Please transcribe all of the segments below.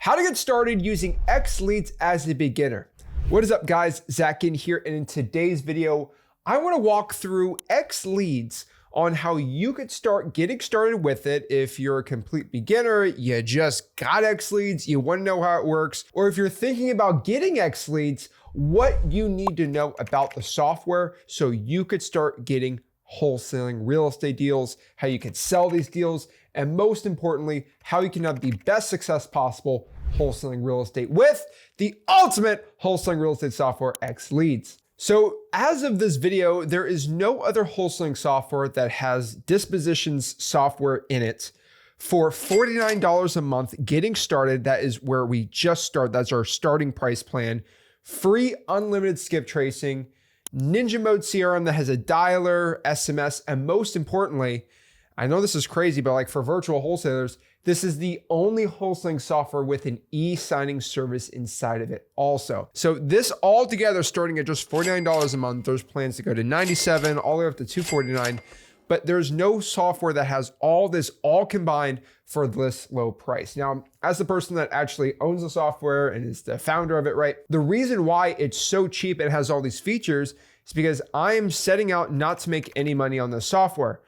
How to get started using XLeads as a beginner. What is up, guys? Rick Ginn here, and in today's video, I want to walk through XLeads on how you could start getting started with it if you're a complete beginner, you just got XLeads, you want to know how it works, or if you're thinking about getting XLeads, what you need to know about the software so you could start getting wholesaling real estate deals, how you can sell these deals, and most importantly, how you can have the best success possible wholesaling real estate with the ultimate wholesaling real estate software, XLeads. So as of this video, there is no other wholesaling software that has dispositions software in it for $49 a month getting started. That is where we just start. That's our starting price plan. Free unlimited skip tracing, Ninja Mode CRM that has a dialer, SMS, and most importantly, I know this is crazy, but like for virtual wholesalers, this is the only wholesaling software with an e-signing service inside of it also. So this all together starting at just $49 a month, there's plans to go to $97, all the way up to $249, but there's no software that has all this all combined for this low price. Now, as the person that actually owns the software and is the founder of it, right? The reason why it's so cheap and has all these features is because I'm setting out not to make any money on this software.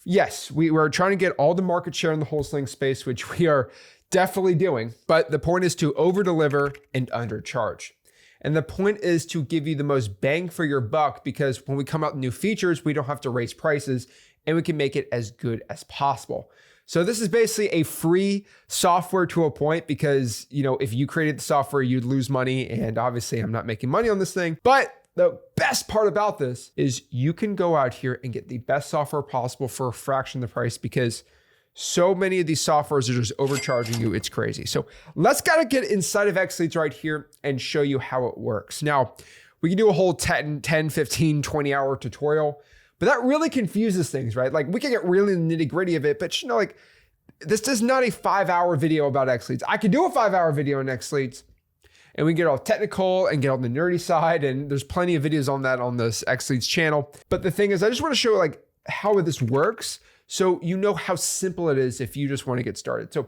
Yes, we're trying to get all the market share in the wholesaling space, which we are definitely doing. But the point is to over deliver and undercharge. And the point is to give you the most bang for your buck, because when we come out with new features, we don't have to raise prices and we can make it as good as possible. So this is basically a free software to a point, because, you know, if you created the software, you'd lose money. And obviously I'm not making money on this thing, but the best part about this is you can go out here and get the best software possible for a fraction of the price, because so many of these softwares are just overcharging you. It's crazy. So let's gotta get inside of XLeads right here and show you how it works. Now, we can do a whole 10, 15, 20 hour tutorial, but that really confuses things, right? Like we can get really nitty gritty of it, but you know, like this is not a 5-hour video about XLeads. I could do a 5-hour video on XLeads, and we get all technical and get on the nerdy side. And there's plenty of videos on that on this XLeads channel. But the thing is, I just want to show like how this works, so you know how simple it is if you just want to get started. So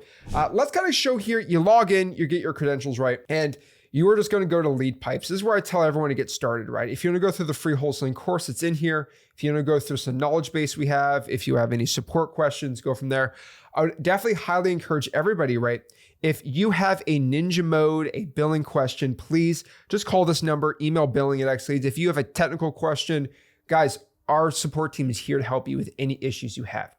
let's kind of show here, you log in, you get your credentials right, and you are just going to go to Lead Pipes. This is where I tell everyone to get started, right? If you want to go through the free wholesaling course, it's in here. If you want to go through some knowledge base we have, if you have any support questions, go from there. I would definitely highly encourage everybody, right? If you have a Ninja Mode, a billing question, please just call this number, email billing@XLeads. If you have a technical question, guys, our support team is here to help you with any issues you have.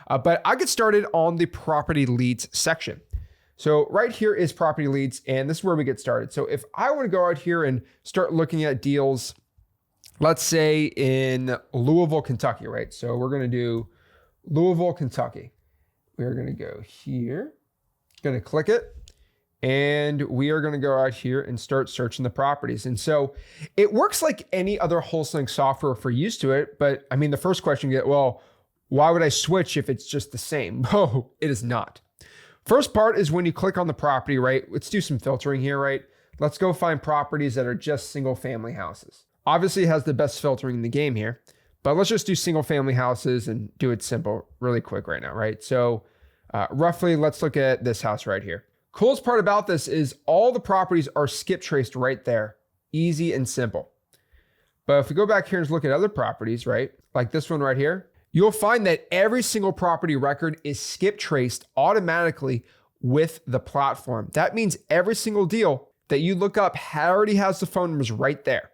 But I get started on the property leads section. So right here is property leads, and this is where we get started. So if I want to go out here and start looking at deals, let's say in Louisville, Kentucky, right? So we're going to do Louisville, Kentucky. We're going to go here, going to click it, and we are going to go out here and start searching the properties. And so it works like any other wholesaling software if we're used to it. But I mean, the first question you get, well, why would I switch if it's just the same? No, it is not. First part is when you click on the property, right? Let's do some filtering here, right? Let's go find properties that are just single family houses. Obviously it has the best filtering in the game here, but let's just do single family houses and do it simple really quick right now, right? So roughly, let's look at this house right here. Coolest part about this is all the properties are skip traced right there. Easy and simple. But if we go back here and look at other properties, right? Like this one right here, you'll find that every single property record is skip traced automatically with the platform. That means every single deal that you look up already has the phone numbers right there.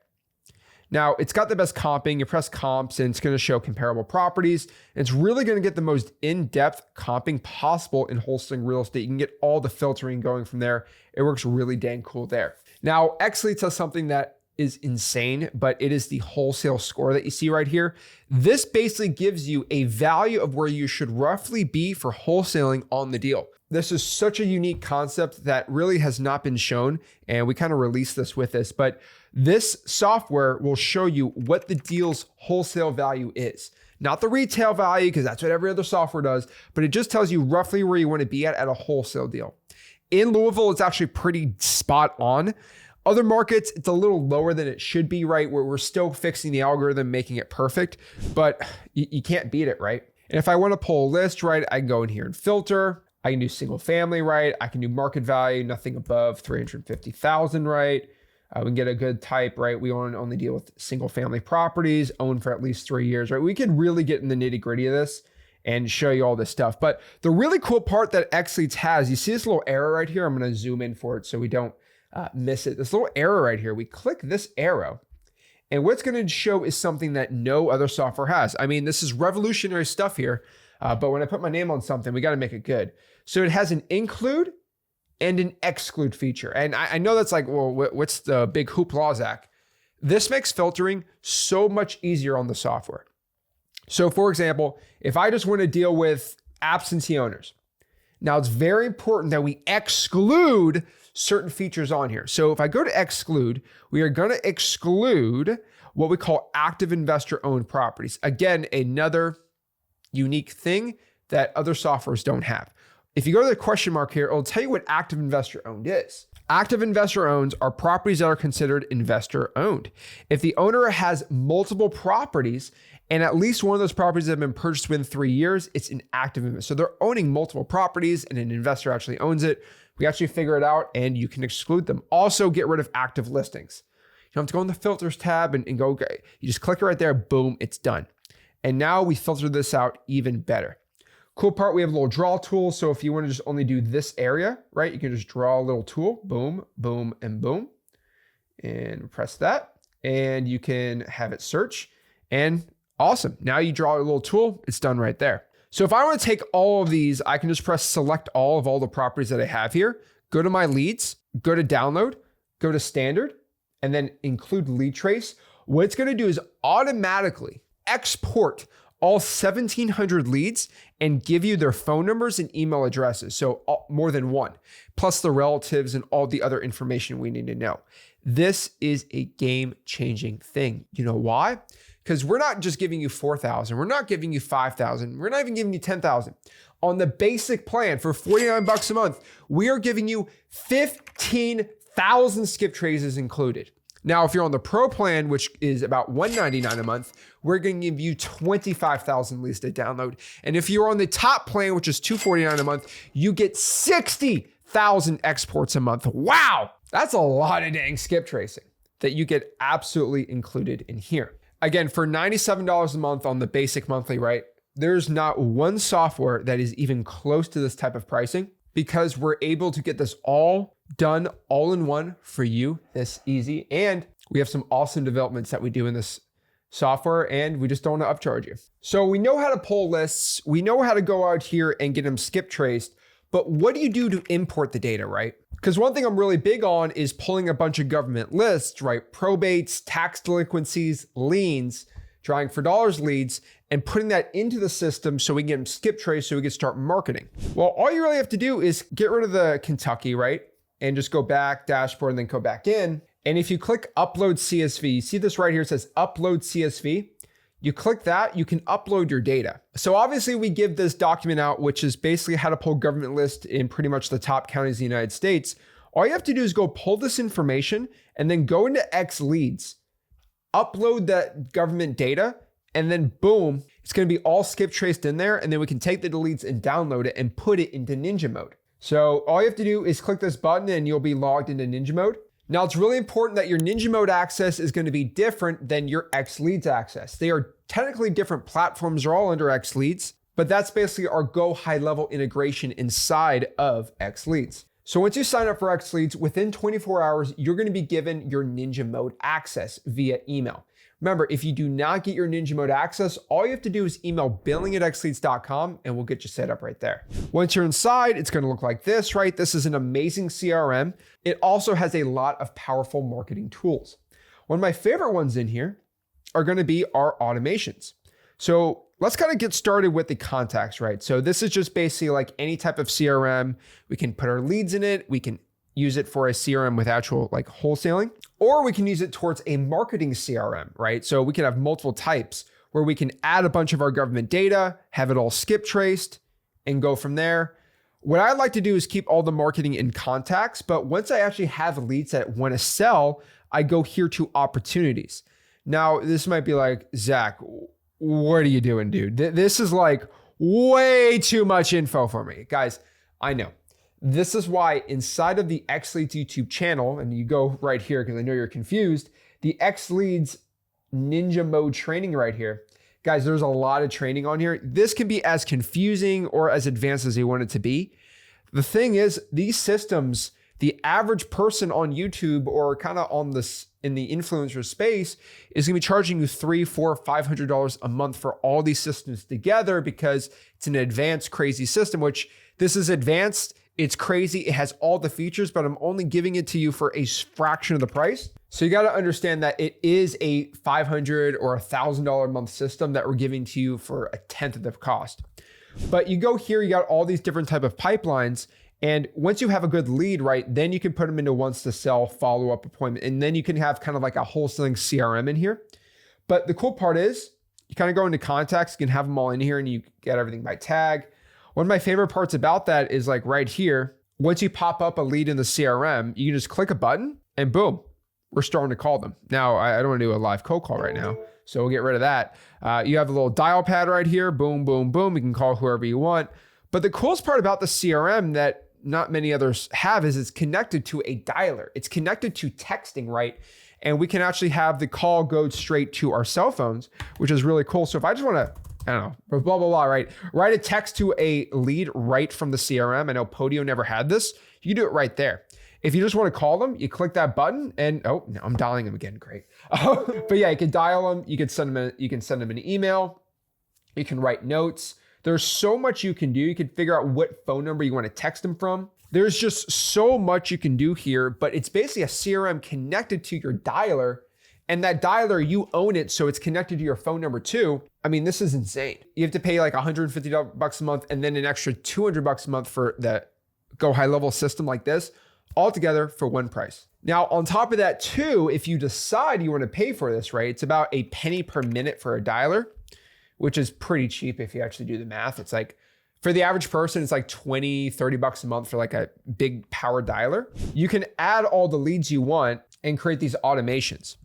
Now, it's got the best comping. You press comps and it's going to show comparable properties. And it's really going to get the most in-depth comping possible in wholesaling real estate. You can get all the filtering going from there. It works really dang cool there. Now, XLeads has something that is insane, but it is the wholesale score that you see right here. This basically gives you a value of where you should roughly be for wholesaling on the deal. This is such a unique concept that really has not been shown, and we kind of released this with this, but this software will show you what the deal's wholesale value is. Not the retail value, because that's what every other software does, but it just tells you roughly where you want to be at a wholesale deal. In Louisville, it's actually pretty spot on. Other markets, it's a little lower than it should be, right? Where we're still fixing the algorithm, making it perfect, but you can't beat it, right? And if I want to pull a list, right, I can go in here and filter. I can do single family, right? I can do market value, nothing above 350,000, right? We can get a good type, right? We want to only deal with single family properties, owned for at least 3 years, right? We could really get in the nitty gritty of this and show you all this stuff. But the really cool part that XLeads has, you see this little arrow right here? I'm going to zoom in for it so we don't miss it. This little arrow right here, we click this arrow, and what's going to show is something that no other software has. I mean, this is revolutionary stuff here, but when I put my name on something, we got to make it good. So it has an include and an exclude feature. And I know that's like, well, what's the big hoopla, Zach? This makes filtering so much easier on the software. So for example, if I just want to deal with absentee owners, now it's very important that we exclude certain features on here. So if I go to exclude, we are going to exclude what we call active investor owned properties. Again, another unique thing that other softwares don't have. If you go to the question mark here, it'll tell you what active investor owned is. Active investor owns are properties that are considered investor owned. If the owner has multiple properties and at least one of those properties have been purchased within 3 years, it's an active investor. So they're owning multiple properties and an investor actually owns it. We actually figure it out and you can exclude them. Also get rid of active listings. You don't have to go in the filters tab and go, okay. You just click it right there, boom, it's done. And now we filter this out even better. Cool part, we have a little draw tool. So if you want to just only do this area, right, you can just draw a little tool, boom, boom, and boom, and press that. And you can have it search and awesome. Now you draw a little tool, it's done right there. So if I want to take all of these, I can just press select all the properties that I have here, go to my leads, go to download, go to standard, and then include lead trace. What it's going to do is automatically export all 1,700 leads and give you their phone numbers and email addresses. So more than one, plus the relatives and all the other information we need to know. This is a game-changing thing. You know why? Because we're not just giving you 4,000. We're not giving you 5,000. We're not even giving you 10,000. On the basic plan for 49 bucks a month, we are giving you 15,000 skip traces included. Now, if you're on the pro plan, which is about $199 a month, we're going to give you 25,000 leads to download. And if you're on the top plan, which is $249 a month, you get 60,000 exports a month. Wow, that's a lot of dang skip tracing that you get absolutely included in here. Again, for $97 a month on the basic monthly, right? There's not one software that is even close to this type of pricing because we're able to get this all done all in one for you this easy. And we have some awesome developments that we do in this software and we just don't want to upcharge you. So we know how to pull lists. We know how to go out here and get them skip traced, but what do you do to import the data, right? Because one thing I'm really big on is pulling a bunch of government lists, right? Probates, tax delinquencies, liens, trying for dollars leads, and putting that into the system so we can get them skip traced so we can start marketing. Well, all you really have to do is get rid of the Kentucky, right? And just go back, dashboard, and then go back in. And if you click upload CSV, you see this right here, it says upload CSV. You click that, you can upload your data. So obviously we give this document out, which is basically how to pull government list in pretty much the top counties in the United States. All you have to do is go pull this information and then go into XLeads, upload that government data, and then boom, it's gonna be all skip traced in there. And then we can take the leads and download it and put it into Ninja mode. So all you have to do is click this button and you'll be logged into Ninja mode. Now it's really important that your Ninja mode access is going to be different than your XLeads access. They are technically different platforms, are all under XLeads, but that's basically our Go high level integration inside of XLeads. So once you sign up for XLeads, within 24 hours, you're going to be given your Ninja mode access via email. Remember, if you do not get your Ninja mode access, all you have to do is email billing@xleads.com and we'll get you set up right there. Once you're inside, it's going to look like this, right? This is an amazing CRM. It also has a lot of powerful marketing tools. One of my favorite ones in here are going to be our automations. So let's kind of get started with the contacts, right? So this is just basically like any type of CRM. We can put our leads in it. We can use it for a CRM with actual like wholesaling, or we can use it towards a marketing CRM, right? So we can have multiple types where we can add a bunch of our government data, have it all skip traced and go from there. What I like to do is keep all the marketing in contacts, but once I actually have leads that want to sell, I go here to opportunities. Now, this might be like, Zach, what are you doing, dude? This is like way too much info for me. Guys, I know. This is why inside of the XLeads YouTube channel, and you go right here because I know you're confused, the XLeads Ninja Mode training right here. Guys, there's a lot of training on here. This can be as confusing or as advanced as you want it to be. The thing is, these systems, the average person on YouTube or kind of on this in the influencer space is gonna be charging you $300, $400, $500 a month for all these systems together because it's an advanced, crazy system, which this is advanced, it's crazy, it has all the features, but I'm only giving it to you for a fraction of the price. So you gotta understand that it is a $500 or $1,000 a month system that we're giving to you for a tenth of the cost. But you go here, you got all these different type of pipelines. And once you have a good lead, right, then you can put them into once to sell, follow-up appointment, and then you can have kind of like a wholesaling CRM in here. But the cool part is you kind of go into contacts, you can have them all in here and you get everything by tag. One of my favorite parts about that is like right here, once you pop up a lead in the CRM, you can just click a button and boom, we're starting to call them. Now, I don't want to do a live cold call right now, so we'll get rid of that. You have a little dial pad right here, boom, boom, boom. You can call whoever you want. But the coolest part about the CRM that not many others have is it's connected to a dialer. It's connected to texting, right? And we can actually have the call go straight to our cell phones, which is really cool. So if I just want to, I don't know, blah, blah, blah, right? Write a text to a lead right from the CRM. I know Podio never had this. You can do it right there. If you just want to call them, you click that button and, oh, no, I'm dialing them again. Great. But yeah, you can dial them. You can send them an email. You can write notes. There's so much you can do. You can figure out what phone number you want to text them from. There's just so much you can do here, but it's basically a CRM connected to your dialer, and that dialer, you own it, so it's connected to your phone number too. I mean, this is insane. You have to pay like $150 a month and then an extra $200 a month for the go high level system like this, all together for one price. Now, on top of that too, if you decide you want to pay for this, right, it's about a penny per minute for a dialer, which is pretty cheap if you actually do the math. It's like, for the average person, it's like 20, $30 a month for like a big power dialer. You can add all the leads you want and create these automations.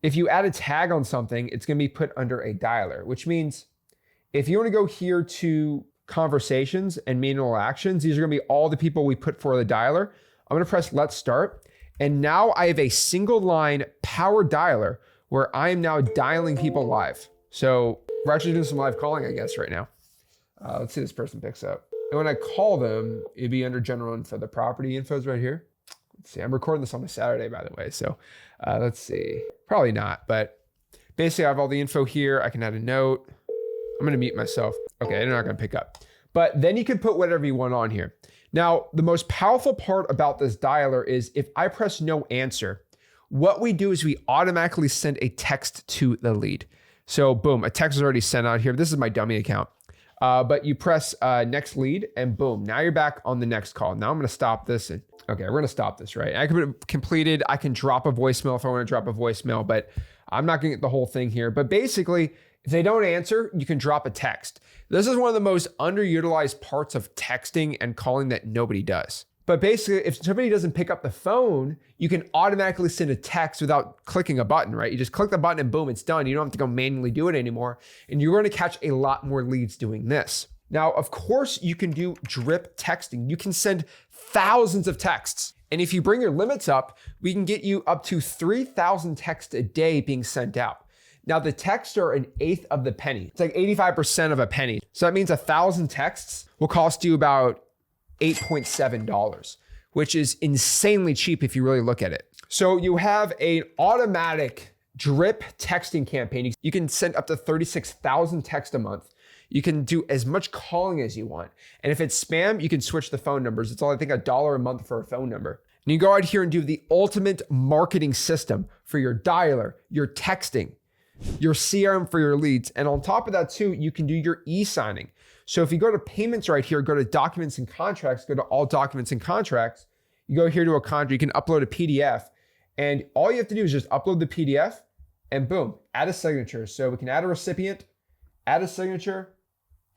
If you add a tag on something, it's gonna be put under a dialer, which means if you wanna go here to conversations and manual actions, these are gonna be all the people we put for the dialer. I'm gonna press let's start. And now I have a single line power dialer where I am now dialing people live. So we're actually doing some live calling, I guess, right now. Let's see if this person picks up. And when I call them, it'd be under general info. The property info is right here. Let's see, I'm recording this on a Saturday, by the way. So let's see, probably not, but basically I have all the info here. I can add a note. I'm gonna mute myself. Okay, they're not gonna pick up. But then you can put whatever you want on here. Now, the most powerful part about this dialer is if I press no answer, what we do is we automatically send a text to the lead. So boom, a text is already sent out here. This is my dummy account. But you press next lead and boom, now you're back on the next call. Now I'm gonna stop this and, okay, we're gonna stop this, right? I can put it completed. I can drop a voicemail if I wanna drop a voicemail, but I'm not gonna get the whole thing here. But basically, if they don't answer, you can drop a text. This is one of the most underutilized parts of texting and calling that nobody does. But basically, if somebody doesn't pick up the phone, you can automatically send a text without clicking a button, right? You just click the button and boom, it's done. You don't have to go manually do it anymore. And you're going to catch a lot more leads doing this. Now, of course, you can do drip texting. You can send thousands of texts. And if you bring your limits up, we can get you up to 3,000 texts a day being sent out. Now, the texts are an eighth of the penny. It's like 85% of a penny. So that means 1,000 texts will cost you about $8.7, which is insanely cheap if you really look at it. So you have an automatic drip texting campaign. You can send up to 36,000 texts a month. You can do as much calling as you want. And if it's spam, you can switch the phone numbers. It's all, I think, $1 a month for a phone number. And you go out here and do the ultimate marketing system for your dialer, your texting, your CRM for your leads. And on top of that too, you can do your e-signing. So if you go to payments right here, go to documents and contracts, go to all documents and contracts, you go here to a contract, you can upload a PDF, and all you have to do is just upload the PDF and boom, add a signature. So we can add a recipient, add a signature,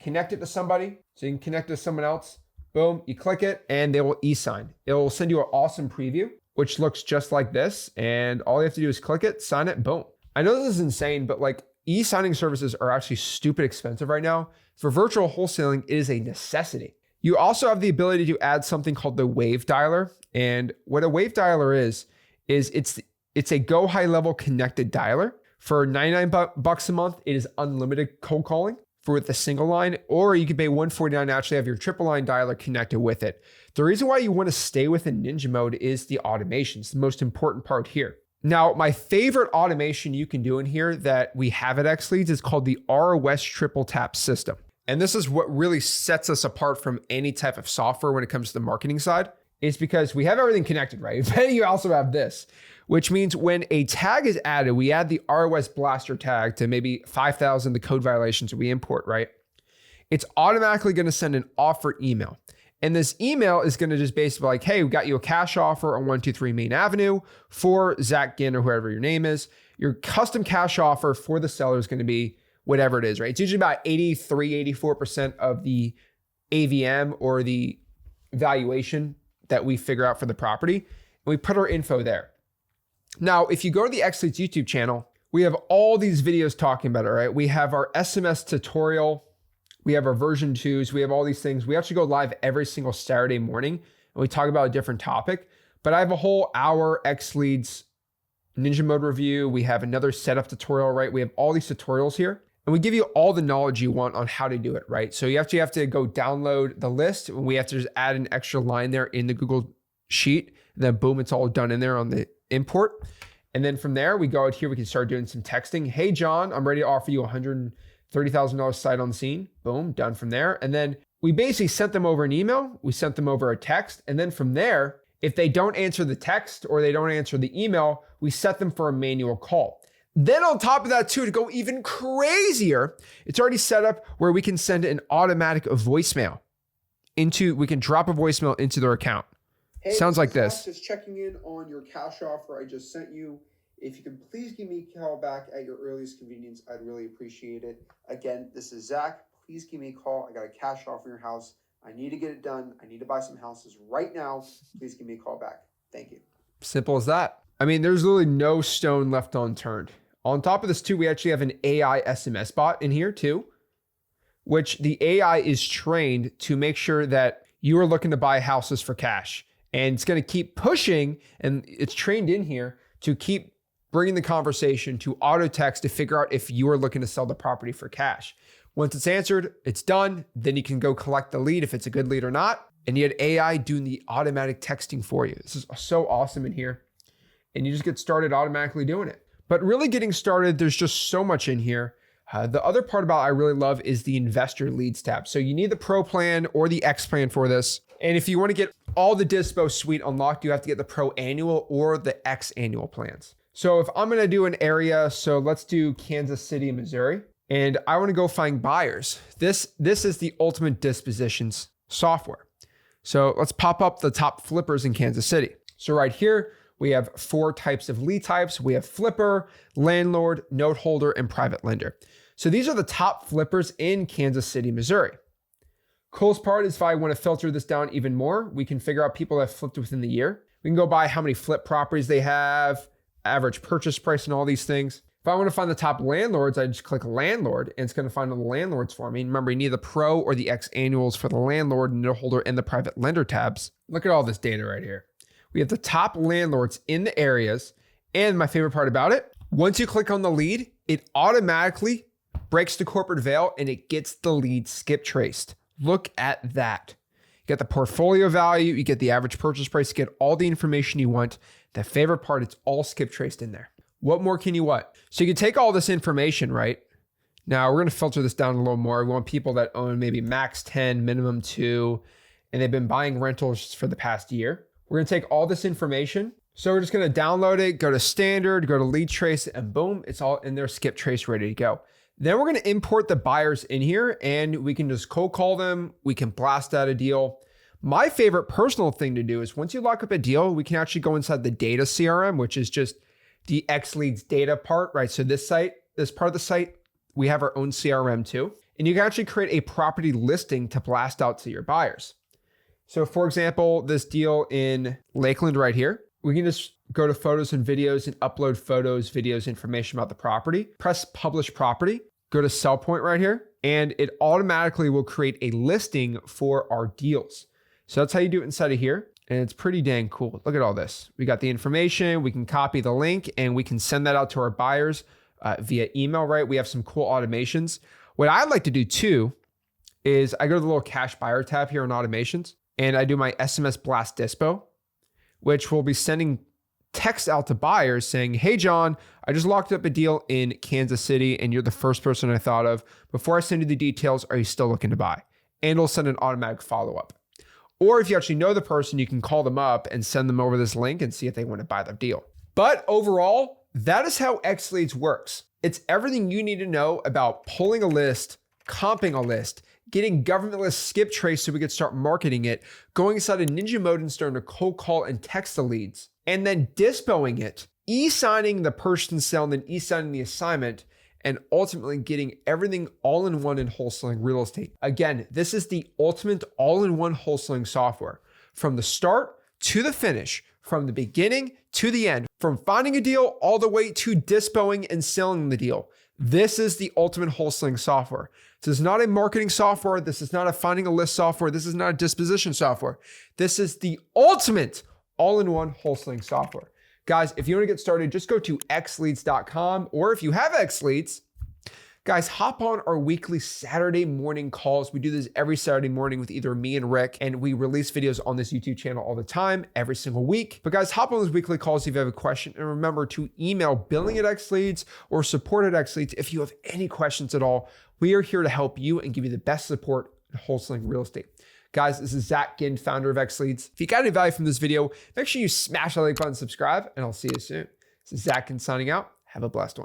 connect it to somebody. So you can connect it to someone else. Boom, you click it and they will e-sign. It will send you an awesome preview, which looks just like this. And all you have to do is click it, sign it, boom. I know this is insane, but like e-signing services are actually stupid expensive right now. For virtual wholesaling, it is a necessity. You also have the ability to add something called the wave dialer. And what a wave dialer is it's a go high level connected dialer. For 99 bucks a month, it is unlimited cold calling with a single line, or you can pay $149 and actually have your triple line dialer connected with it. The reason why you want to stay within Ninja Mode is the automation. It's the most important part here. Now, my favorite automation you can do in here that we have at XLeads is called the ROS triple tap system. And this is what really sets us apart from any type of software when it comes to the marketing side. It's because we have everything connected, right? But you also have this, which means when a tag is added, we add the ROS blaster tag to maybe 5,000, the code violations that we import, right? It's automatically going to send an offer email. And this email is going to just basically like, hey, we got you a cash offer on 123 Main Avenue for Zach Ginn or whoever your name is. Your custom cash offer for the seller is going to be whatever it is, right? It's usually about 83, 84% of the AVM or the valuation that we figure out for the property. And we put our info there. Now, if you go to the XLeads YouTube channel, we have all these videos talking about it, right? We have our SMS tutorial. We have our version 2s. We have all these things. We actually go live every single Saturday morning and we talk about a different topic. But I have a whole hour XLeads Ninja Mode review. We have another setup tutorial, right? We have all these tutorials here. And we give you all the knowledge you want on how to do it, right? So you actually have to go download the list. And we have to just add an extra line there in the Google Sheet. And then boom, it's all done in there on the import. And then from there, we go out here, we can start doing some texting. Hey, John, I'm ready to offer you $130,000 sight on the scene. Boom, done from there. And then we basically sent them over an email. We sent them over a text. And then from there, if they don't answer the text or they don't answer the email, we set them for a manual call. Then on top of that too, to go even crazier, it's already set up where we can send an automatic voicemail we can drop a voicemail into their account. Hey, sounds like this. Just checking in on your cash offer I just sent you. If you can please give me a call back at your earliest convenience, I'd really appreciate it. Again, this is Zach. Please give me a call. I got a cash offer in your house. I need to get it done. I need to buy some houses right now. Please give me a call back. Thank you. Simple as that. I mean, there's literally no stone left unturned. On top of this too, we actually have an AI SMS bot in here too, which the AI is trained to make sure that you are looking to buy houses for cash. And it's going to keep pushing, and it's trained in here to keep bringing the conversation to auto text to figure out if you are looking to sell the property for cash. Once it's answered, it's done. Then you can go collect the lead if it's a good lead or not. And you had AI doing the automatic texting for you. This is so awesome in here. And you just get started automatically doing it. But really getting started, there's just so much in here. The other part about I really love is the investor leads tab. So you need the Pro plan or the X plan for this. And if you want to get all the Dispo suite unlocked, you have to get the Pro annual or the X annual plans. So if I'm going to do an area, so let's do Kansas City, Missouri, and I want to go find buyers. This is the ultimate dispositions software. So let's pop up the top flippers in Kansas City. So right here, we have 4 types of lead types. We have flipper, landlord, note holder, and private lender. So these are the top flippers in Kansas City, Missouri. Coolest part is if I want to filter this down even more, we can figure out people that flipped within the year. We can go by how many flip properties they have, average purchase price, and all these things. If I want to find the top landlords, I just click landlord and it's going to find all the landlords for me. Remember, you need the Pro or the X annuals for the landlord, note holder, and the private lender tabs. Look at all this data right here. We have the top landlords in the areas. And my favorite part about it, once you click on the lead, it automatically breaks the corporate veil and it gets the lead skip traced. Look at that. You get the portfolio value, you get the average purchase price, you get all the information you want. The favorite part, it's all skip traced in there. What more can you want? So you can take all this information, right? Now we're going to filter this down a little more. We want people that own maybe max 10, minimum 2, and they've been buying rentals for the past year. We're going to take all this information. So we're just going to download it, go to standard, go to lead trace, and boom, it's all in there, skip trace, ready to go. Then we're going to import the buyers in here and we can just cold call them. We can blast out a deal. My favorite personal thing to do is once you lock up a deal, we can actually go inside the data CRM, which is just the XLeads data part, right? So this part of the site, we have our own CRM too. And you can actually create a property listing to blast out to your buyers. So for example, this deal in Lakeland right here, we can just go to photos and videos and upload photos, videos, information about the property, press publish property, go to sell point right here. and it automatically will create a listing for our deals. So that's how you do it inside of here. And it's pretty dang cool. Look at all this. We got the information, we can copy the link, and we can send that out to our buyers via email, right? We have some cool automations. What I like to do too is I go to the little cash buyer tab here on automations, and I do my SMS blast dispo, which will be sending text out to buyers saying, hey, John, I just locked up a deal in Kansas City and you're the first person I thought of. Before I send you the details, are you still looking to buy? And it'll send an automatic follow-up. Or if you actually know the person, you can call them up and send them over this link and see if they want to buy the deal. But overall, that is how XLeads works. It's everything you need to know about pulling a list, comping a list, getting government list skip trace so we could start marketing it, going inside of Ninja mode and starting to cold call and text the leads, and then dispoing it, e-signing the purchase and sell, and then e-signing the assignment, and ultimately getting everything all in one in wholesaling real estate. Again, this is the ultimate all-in-one wholesaling software. From the start to the finish, from the beginning to the end, from finding a deal all the way to dispoing and selling the deal. This is the ultimate wholesaling software. This is not a marketing software. This is not a finding a list software. This is not a disposition software. This is the ultimate all-in-one wholesaling software. Guys, if you want to get started, just go to XLeads.com, or if you have XLeads, guys, hop on our weekly Saturday morning calls. We do this every Saturday morning with either me and Rick, and we release videos on this YouTube channel all the time, every single week. But guys, hop on those weekly calls if you have a question, and remember to email billing@XLeads or support@XLeads if you have any questions at all. We are here to help you and give you the best support in wholesaling real estate. Guys, this is Zach Ginn, founder of XLeads. If you got any value from this video, make sure you smash that like button, subscribe, and I'll see you soon. This is Zach Ginn signing out. Have a blessed one.